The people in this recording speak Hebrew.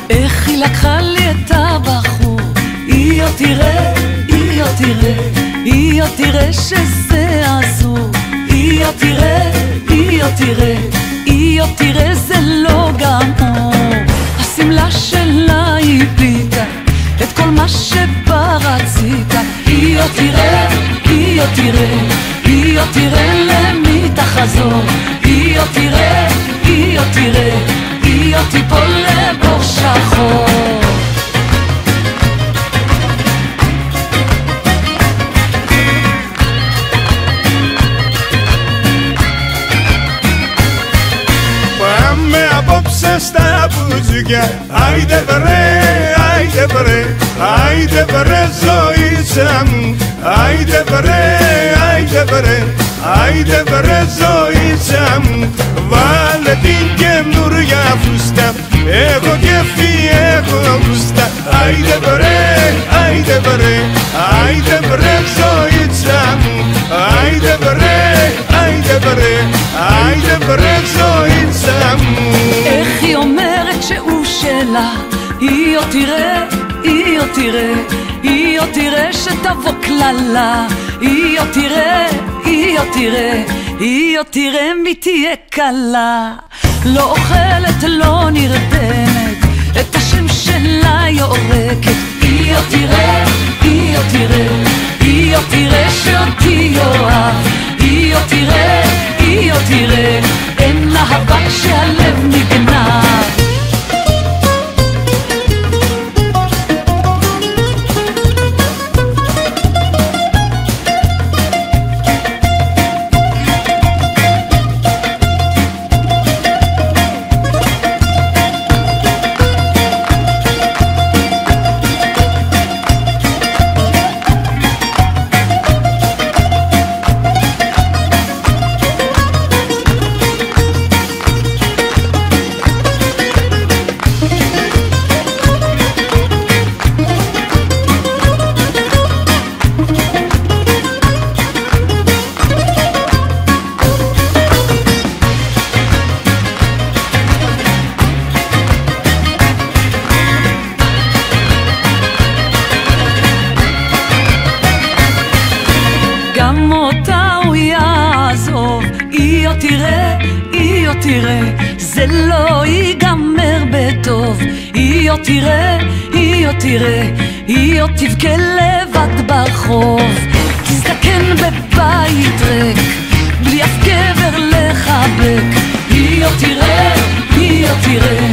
איך היא לקחה לי את הבחור, היא עוד תראה, היא עוד תראה, היא עוד תראה שזה אסור, היא עוד תראה, היא עוד תראה, היא עוד תראה זה לא גמור. השמלה שלה היא פיתה את כל מה שבה רצית, היא עוד תראה, היא עוד תראה, היא עוד תראה למי תחזור, היא עוד תראה, היא עוד תראה, היא עוד תיפול לבור שחור. Στα μπουζούκια, άιντε βρε, άιντε βρε, άιντε βρε ζωήτσα μου, άιντε βρε, άιντε βρε, άιντε βρε ζωήτσα μου. Βάλε την καινούρια φούστα, έχω κέφι, έχω γούστα, άιντε βρε, άιντε βρε, άιντε βρε ζωήτσα μου, άιντε βρε, άιντε βρε, άιντε βρε ζωήτσα μου. איך היא אומרת שהוא שלה, היא עוד תראה, היא עוד תראה, היא עוד תראה שתבוא כללה, היא עוד תראה, היא עוד תראה, היא עוד תראה מי תהיה קלה. לא אוכלת, לא נרדמת, את השם שלה יורקת, היא עוד תראה, היא עוד תראה, היא עוד תראה שאותי יאהב, היא עוד תראה, היא עוד תראה, אין אהבה כשהלב נגנב. גם אותה הוא יעזוב, היא עוד תראה, היא עוד תראה, זה לא ייגמר בטוב, היא עוד תראה, היא עוד תראה, היא עוד תבכה לבד ברחוב, תזדקן בבית ריק, בלי אף גבר לחבק, היא עוד תראה, היא עוד תראה,